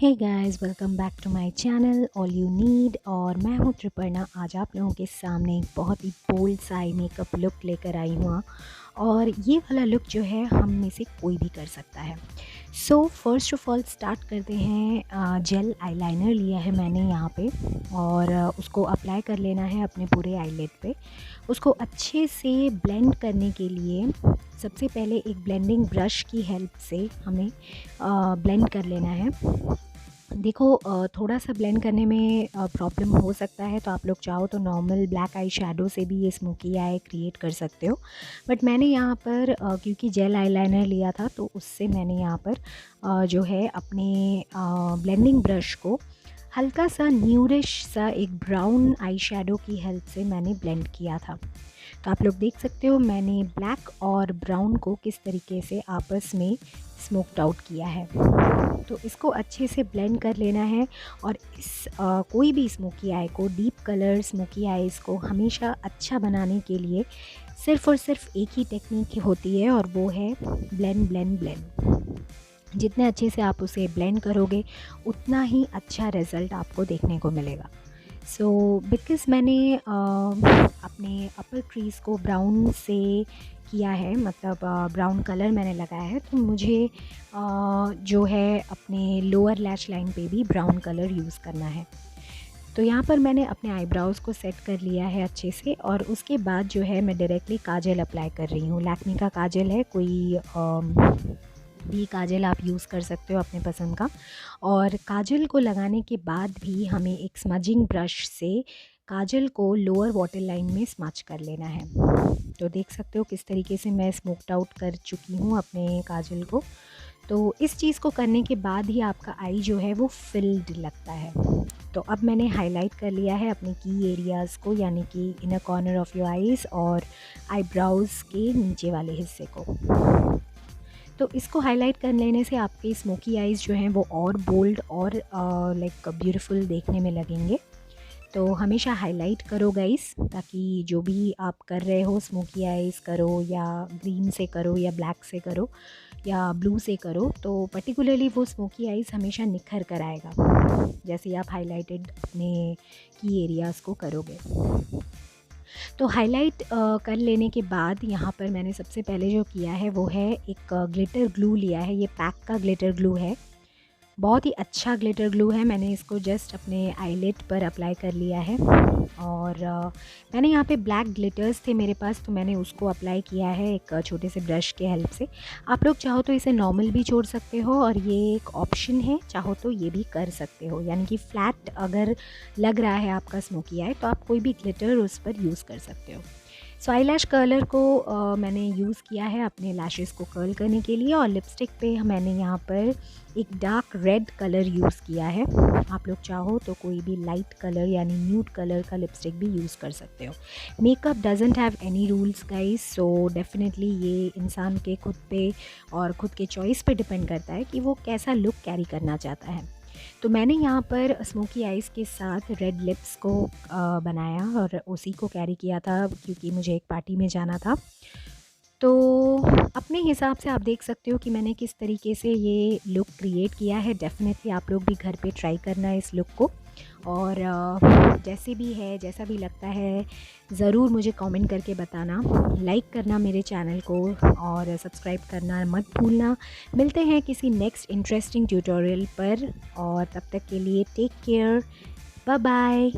Hey guys, welcome back to my channel all you need. और मैं हूँ त्रिपर्णा। आज आप लोगों के सामने एक बहुत ही बोल्ड सा आई मेकअप लुक लेकर आई हूँ। और ये वाला लुक जो है हम में से कोई भी कर सकता है। So first of all start करते हैं। जेल आईलाइनर लिया है मैंने यहाँ पे और उसको अप्लाई कर लेना है अपने पूरे आईलेट पे। उसको अच्छे से ब्लेंड करने के लिए सबसे पहले एक ब्लेंडिंग ब्रश की हेल्प से हमें ब्लेंड कर लेना है। देखो, थोड़ा सा ब्लेंड करने में प्रॉब्लम हो सकता है, तो आप लोग चाहो तो नॉर्मल ब्लैक आई शैडो से भी ये स्मोकी आई क्रिएट कर सकते हो। बट मैंने यहाँ पर क्योंकि जेल आईलाइनर लिया था तो उससे मैंने यहाँ पर जो है अपने ब्लेंडिंग ब्रश को हल्का सा न्यूरिश सा एक ब्राउन आई शैडो की हेल्प से मैंने ब्लेंड किया था। तो आप लोग देख सकते हो मैंने ब्लैक और ब्राउन को किस तरीके से आपस में स्मोक्ड आउट किया है। तो इसको अच्छे से ब्लेंड कर लेना है। और इस कोई भी स्मोकी आई को, डीप कलर स्मोकी आईज़ को हमेशा अच्छा बनाने के लिए सिर्फ़ और सिर्फ एक ही टेक्निक होती है, और वो है ब्लेंड ब्लेंड ब्लेंड। जितने अच्छे से आप उसे ब्लेंड करोगे उतना ही अच्छा रिज़ल्ट आपको देखने को मिलेगा। सो बिकॉज़ मैंने अपने अपर क्रीज़ को ब्राउन से किया है, मतलब ब्राउन कलर मैंने लगाया है, तो मुझे जो है अपने लोअर लैश लाइन पे भी ब्राउन कलर यूज़ करना है। तो यहाँ पर मैंने अपने आईब्राउज़ को सेट कर लिया है अच्छे से, और उसके बाद जो है मैं डायरेक्टली काजल अप्लाई कर रही हूँ। लैक्मे का काजल है, कोई भी काजल आप यूज़ कर सकते हो अपने पसंद का। और काजल को लगाने के बाद भी हमें एक स्मजिंग ब्रश से काजल को लोअर वाटर लाइन में स्मच कर लेना है। तो देख सकते हो किस तरीके से मैं स्मोक्ड आउट कर चुकी हूँ अपने काजल को। तो इस चीज़ को करने के बाद ही आपका आई जो है वो फिल्ड लगता है। तो अब मैंने हाईलाइट कर लिया है अपने की एरियाज़ को, यानी कि inner corner of your eyes और आईब्राउज़ के नीचे वाले हिस्से को। तो इसको हाईलाइट कर लेने से आपके स्मोकी आईज़ जो हैं वो और बोल्ड और लाइक ब्यूटीफुल देखने में लगेंगे। तो हमेशा हाईलाइट करो गाइस, ताकि जो भी आप कर रहे हो, स्मोकी आईज़ करो या ग्रीन से करो या ब्लैक से करो या ब्लू से करो, तो पर्टिकुलरली वो स्मोकी आईज़ हमेशा निखर कर आएगा जैसे आप हाईलाइटेड अपने की एरियाज़ को करोगे। तो हाईलाइट कर लेने के बाद यहाँ पर मैंने सबसे पहले जो किया है वो है एक ग्लिटर ग्लू लिया है। ये पैक का ग्लिटर ग्लू है, बहुत ही अच्छा ग्लिटर ग्लू है। मैंने इसको जस्ट अपने आईलेट पर अप्लाई कर लिया है। और मैंने यहाँ पे ब्लैक ग्लिटर्स थे मेरे पास, तो मैंने उसको अप्लाई किया है एक छोटे से ब्रश के हेल्प से। आप लोग चाहो तो इसे नॉर्मल भी छोड़ सकते हो, और ये एक ऑप्शन है, चाहो तो ये भी कर सकते हो। यानी कि फ्लैट अगर लग रहा है आपका स्मोकी आई तो आप कोई भी ग्लिटर उस पर यूज़ कर सकते हो। सो आई लैश कर्लर को मैंने यूज़ किया है अपने लैशेस को कर्ल करने के लिए, और लिपस्टिक पे मैंने यहाँ पर एक डार्क रेड कलर यूज़ किया है। आप लोग चाहो तो कोई भी लाइट कलर यानी न्यूड कलर का लिपस्टिक भी यूज़ कर सकते हो। Makeup doesn't have any rules guys, so definitely ये इंसान के खुद पे और खुद के चॉइस पे डिपेंड करता है कि वो कैसा लुक कैरी करना चाहता है। तो मैंने यहाँ पर स्मोकी आइज़ के साथ रेड लिप्स को बनाया और उसी को कैरी किया था, क्योंकि मुझे एक पार्टी में जाना था। तो अपने हिसाब से आप देख सकते हो कि मैंने किस तरीके से ये लुक क्रिएट किया है। डेफ़िनेटली आप लोग भी घर पे ट्राई करना है इस लुक को, और जैसे भी है, जैसा भी लगता है, ज़रूर मुझे कमेंट करके बताना। लाइक करना मेरे चैनल को और सब्सक्राइब करना मत भूलना। मिलते हैं किसी नेक्स्ट इंटरेस्टिंग ट्यूटोरियल पर, और तब तक के लिए टेक केयर, बाय बाय।